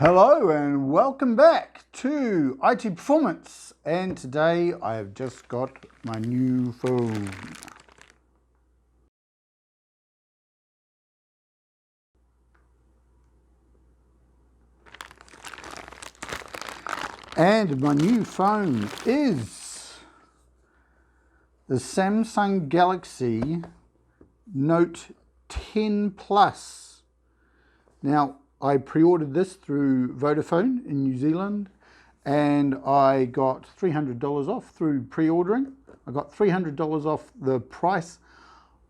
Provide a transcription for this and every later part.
Hello and welcome back to IT Performance, and today I have just got my new phone. And my new phone is the Samsung Galaxy Note 10 Plus. Now, I pre-ordered this through Vodafone in New Zealand, and I got $300 off through pre-ordering. I got $300 off the price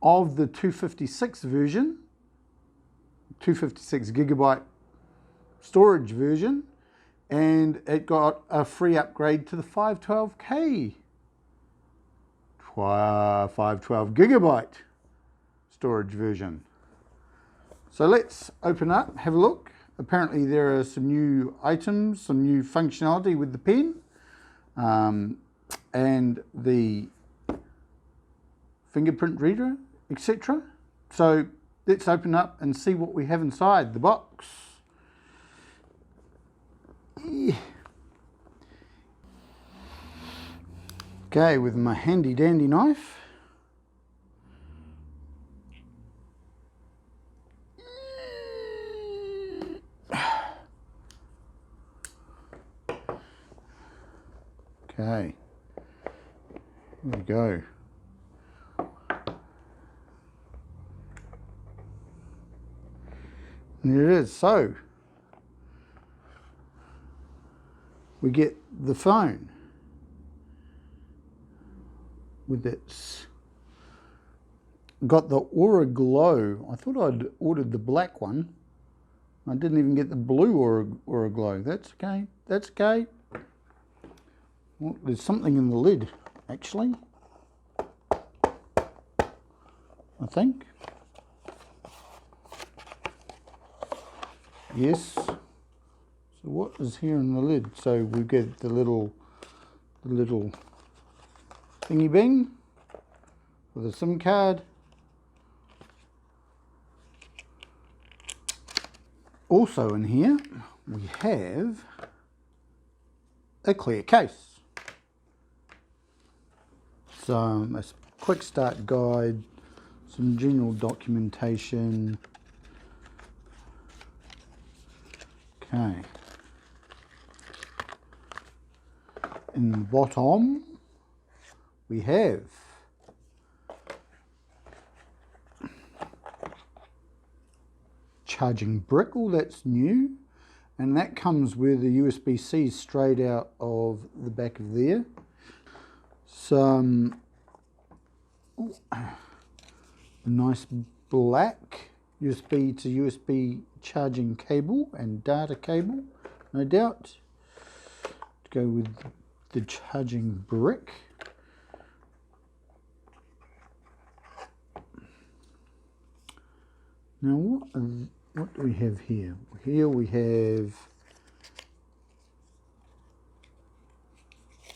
of the 256 version, 256 gigabyte storage version, and it got a free upgrade to the 512K, 512 gigabyte storage version. So let's open up, have a look. Apparently there are some new items, some new functionality with the pen, and the fingerprint reader, etc. So let's open up and see what we have inside the box. Yeah. Okay, with my handy dandy knife. Okay, here we go. And there it is. So we get the phone with its, got the Aura Glow. I thought I'd ordered the black one. I didn't even get the blue Aura Glow. That's okay. That's okay. Well, there's something in the lid, actually, I think. Yes. So what is here in the lid? So we get the little thingy bing with a SIM card. Also in here we have a clear case. Some a quick start guide, some general documentation. Okay. In the bottom we have charging brick. Oh, that's new, and that comes with the USB-C straight out of the back of there. Some a nice black USB to USB charging cable and data cable, no doubt, to go with the charging brick. Now what do we have here? Here we have,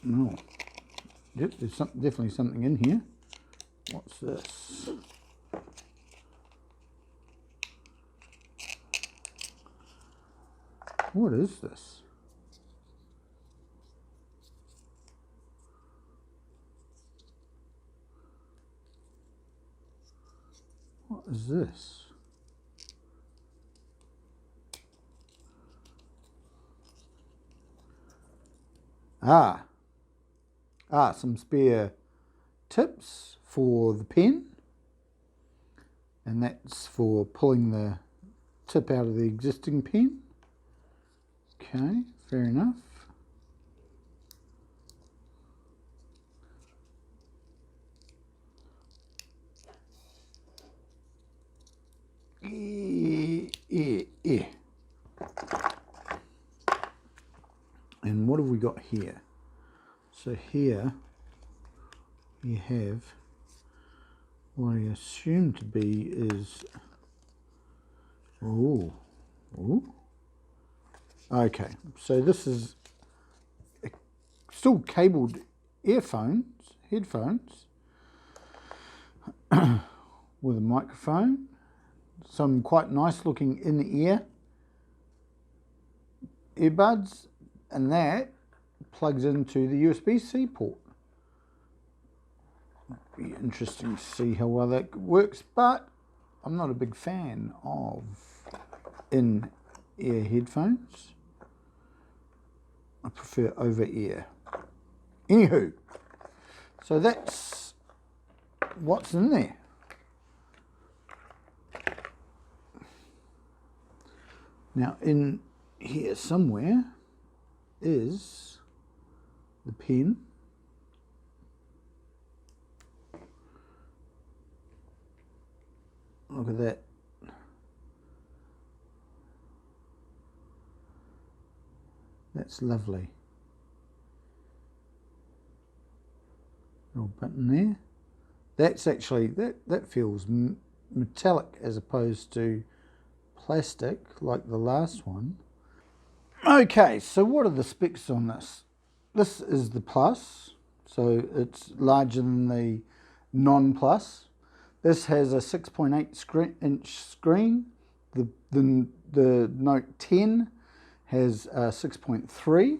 no, yep, there's definitely something in here. What's this? What is this? What is this? Some spare tips for the pen, and that's for pulling the tip out of the existing pen. Okay, fair enough. Yeah. And what have we got here? So here we have what I assume to be is, okay, so this is still cabled headphones with a microphone, some quite nice looking in-ear earbuds, and that plugs into the USB-C port. Be interesting to see how well that works, but I'm not a big fan of in-ear headphones. I prefer over-ear. Anywho, so that's what's in there. Now in here somewhere is the pen. Look at that. That's lovely. Little button there. That's actually, that feels metallic as opposed to plastic like the last one. Okay, so what are the specs on this? This is the Plus, so it's larger than the non-Plus. This has a 6.8-inch screen. The Note 10 has 6.3.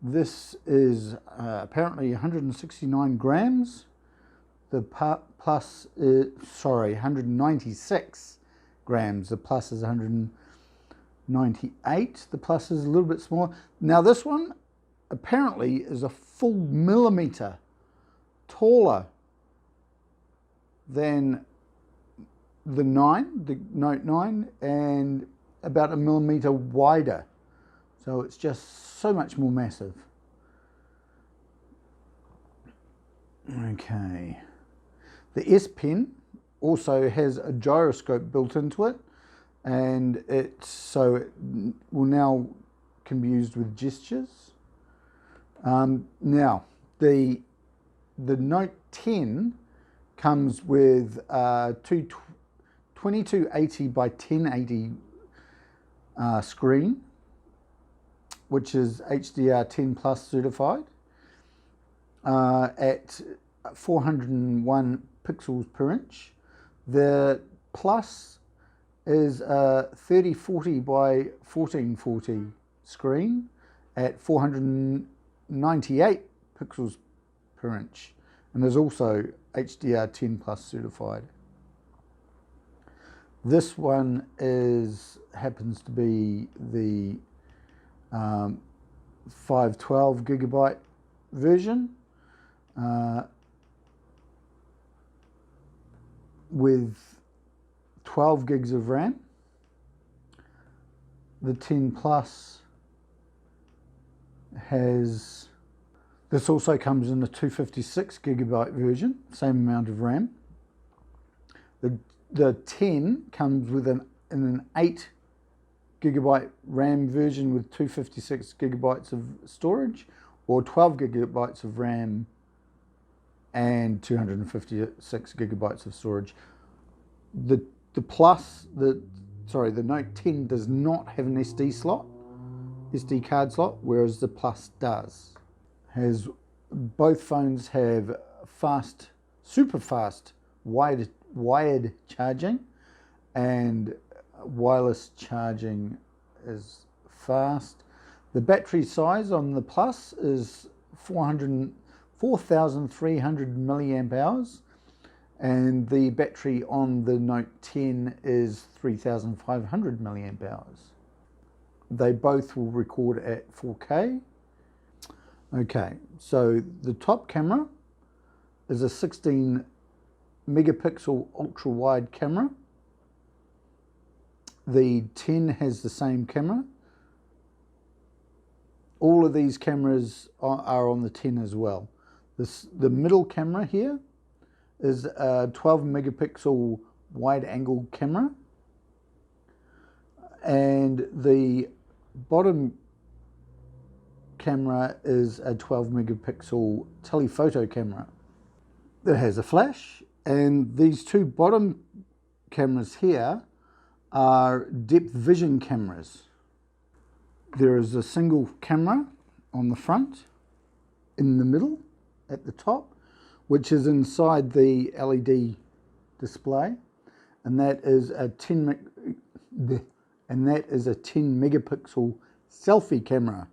This is apparently 169 grams. The Plus is, 196 grams. The Plus is 198. The Plus is a little bit smaller. Now this one apparently is a full millimeter taller than the Note 9, and about a millimeter wider. So it's just so much more massive. Okay. The S Pen also has a gyroscope built into it, and it will now can be used with gestures. Now the Note 10 comes with 2280 by 1080 screen, which is HDR10 plus certified, at 401 pixels per inch. The Plus is a 3040 by 1440 screen at 498 pixels per inch, and is also HDR10 plus certified. This one happens to be the 512 gigabyte version with 12 gigs of RAM. The 10 Plus this also comes in a 256 gigabyte version, same amount of RAM. The 10 comes with in an 8 gigabyte RAM version with 256 gigabytes of storage, or 12 gigabytes of RAM and 256 gigabytes of storage. The Note 10 does not have an SD card slot, whereas the Plus does. Both phones have super fast wired charging, and wireless charging is fast. The battery size on the Plus is 4,300 milliamp hours, and the battery on the Note 10 is 3,500 milliamp hours. They both will record at 4K. Okay, so the top camera is a 16 megapixel ultra wide camera. The 10 has the same camera. All of these cameras are on the 10 as well. The middle camera here is a 12 megapixel wide angle camera, and the bottom camera is a 12 megapixel telephoto camera that has a flash, and these two bottom cameras here are depth vision cameras. There is a single camera on the front, in the middle, at the top, which is inside the LED display, and that is a 10 and that is a 10 megapixel selfie camera.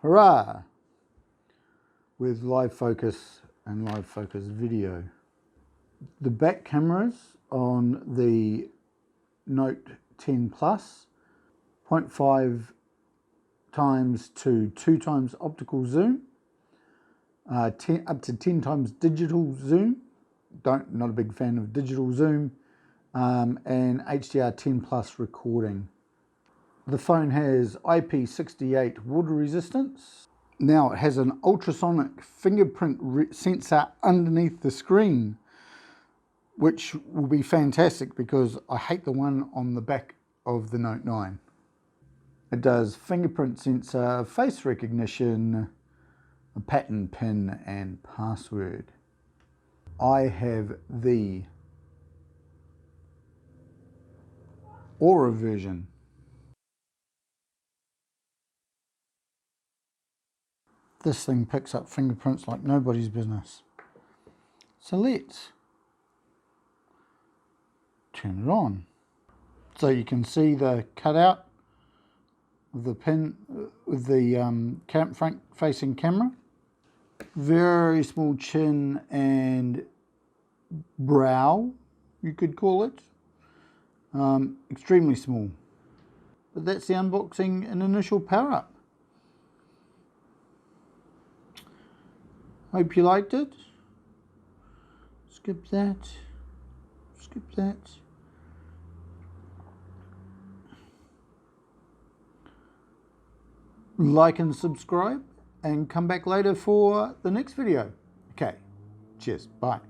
Hurrah! With live focus and live focus video. The back cameras on the Note 10 Plus, 0.5 times to 2 times optical zoom, up to 10 times digital zoom. Not a big fan of digital zoom, and HDR10 Plus recording. The phone has IP68 water resistance. Now it has an ultrasonic fingerprint sensor underneath the screen, which will be fantastic because I hate the one on the back of the Note 9. It does fingerprint sensor, face recognition, a pattern pin and password. I have the Aura version. This thing picks up fingerprints like nobody's business. So let's turn it on. So you can see the cutout of the pin with the front facing camera. Very small chin and brow, you could call it. Extremely small. But that's the unboxing and initial power up. Hope you liked it. Skip that. Skip that. Like and subscribe, and come back later for the next video. Okay, cheers, bye.